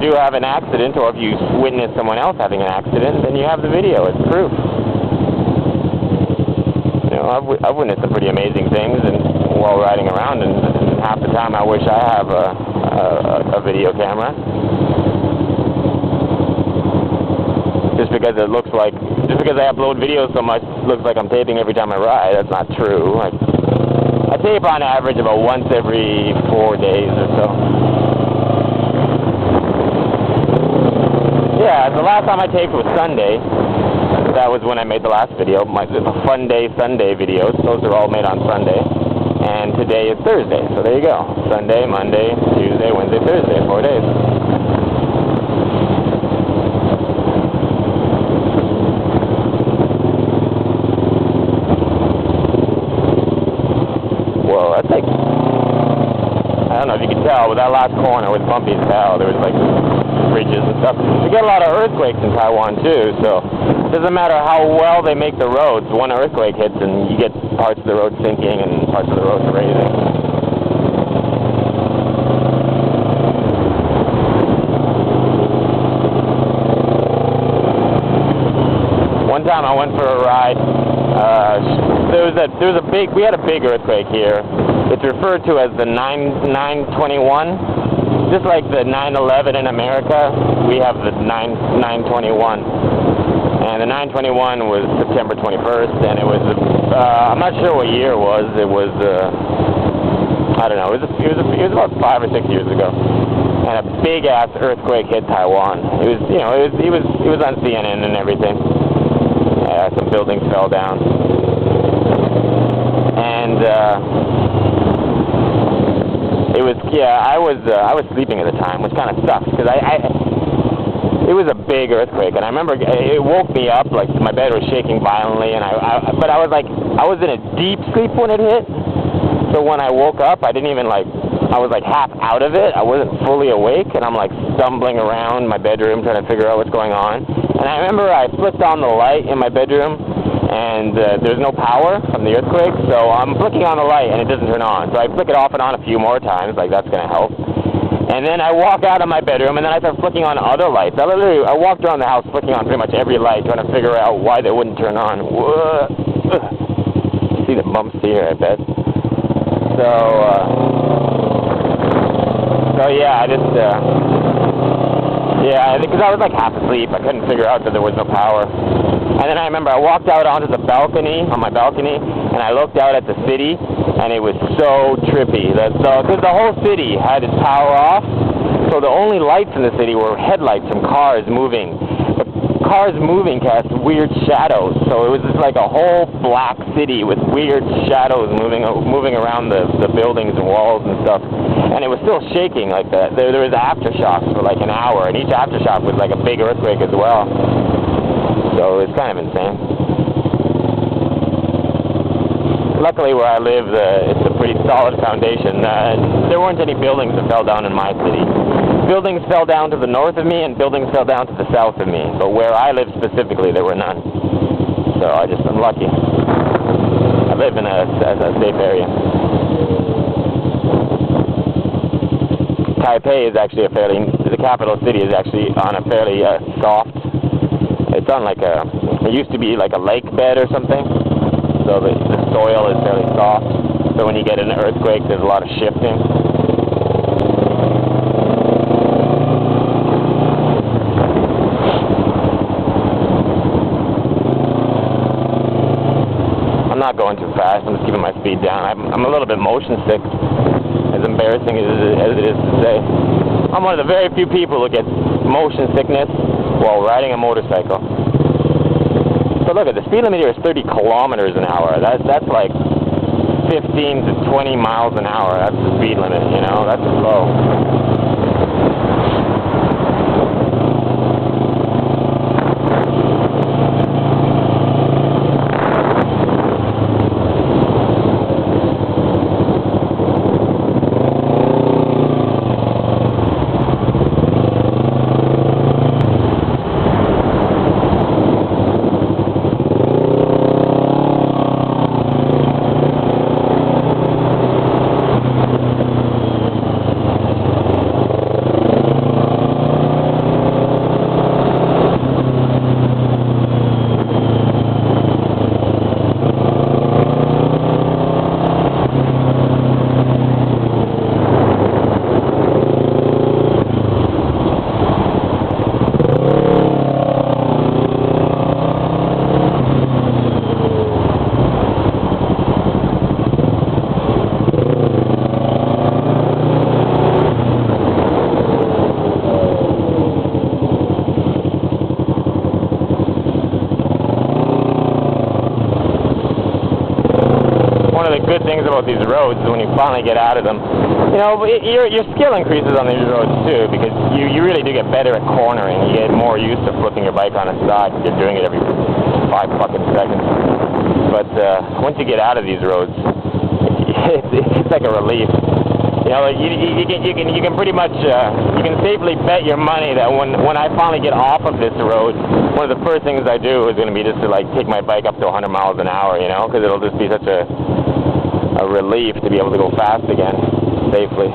do have an accident, or if you witness someone else having an accident, then you have the video. It's proof. You know, I've witnessed some pretty amazing things while riding around, and half the time I wish I have a video camera. Just because I upload videos so much, it looks like I'm taping every time I ride. That's not true. I tape on average about once every 4 days or so. Yeah, the last time I taped was Sunday. That was when I made the last video. The Fun Day Sunday videos. Those are all made on Sunday. And today is Thursday, so there you go. Sunday, Monday, Tuesday, Wednesday, Thursday, 4 days. Whoa, that's like, I don't know if you can tell, but that last corner was bumpy as hell. There was like ridges and stuff. We get a lot of earthquakes in Taiwan too, so it doesn't matter how well they make the roads. One earthquake hits and you get parts of the road sinking and parts of the road raising. One time I went for a ride. We had a big earthquake here. It's referred to as the 921. Just like the 9/11 in America, we have the 921. And the 921 was September 21st, and it was, I'm not sure what year it was. It was, I don't know, it was about 5 or 6 years ago. And a big ass earthquake hit Taiwan. It was, you know, it was on CNN and everything. Some buildings fell down. And, it was, yeah, I was sleeping at the time, which kind of sucks, because it was a big earthquake, and I remember it woke me up, like my bed was shaking violently, and but I was like, I was in a deep sleep when it hit, so when I woke up, I didn't even I was like half out of it, I wasn't fully awake, and I'm like stumbling around my bedroom trying to figure out what's going on, and I remember I flipped on the light in my bedroom, and there's no power from the earthquake, so I'm flicking on the light and it doesn't turn on. So I flick it off and on a few more times, like that's going to help. And then I walk out of my bedroom and then I start flicking on other lights. I walked around the house flicking on pretty much every light, trying to figure out why they wouldn't turn on. You see the bumps here, I bet. So yeah, because I was like half asleep. I couldn't figure out that there was no power. And then I remember I walked out onto the balcony, on my balcony, and I looked out at the city, and it was so trippy. Because the whole city had its power off, so the only lights in the city were headlights from cars moving. But cars moving cast weird shadows, so it was just like a whole black city with weird shadows moving around the buildings and walls and stuff. And it was still shaking like that. There was aftershocks for like an hour, and each aftershock was like a big earthquake as well. So it's kind of insane. Luckily where I live, it's a pretty solid foundation. There weren't any buildings that fell down in my city. Buildings fell down to the north of me and buildings fell down to the south of me. But where I live specifically, there were none. So I'm lucky. I live in a safe area. Taipei is actually the capital city is actually on a fairly soft, it's on like it used to be like a lake bed or something, so the soil is fairly soft, so when you get an earthquake there's a lot of shifting. I'm not going too fast, I'm just keeping my speed down. I'm a little bit motion sick, as embarrassing as it is to say. I'm one of the very few people who gets motion sickness while riding a motorcycle. So look, the speed limit here is 30 kilometers an hour. That's like 15 to 20 miles an hour. That's the speed limit, you know? That's slow. things about these roads when you finally get out of them. You know, your skill increases on these roads too, because you really do get better at cornering. You get more used to flipping your bike on its side. You're doing it every 5 fucking seconds. But once you get out of these roads, it's like a relief. You know, like you can pretty much you can safely bet your money that when I finally get off of this road, one of the first things I do is going to be just to like take my bike up to 100 miles an hour. You know, because it'll just be such a relief to be able to go fast again safely.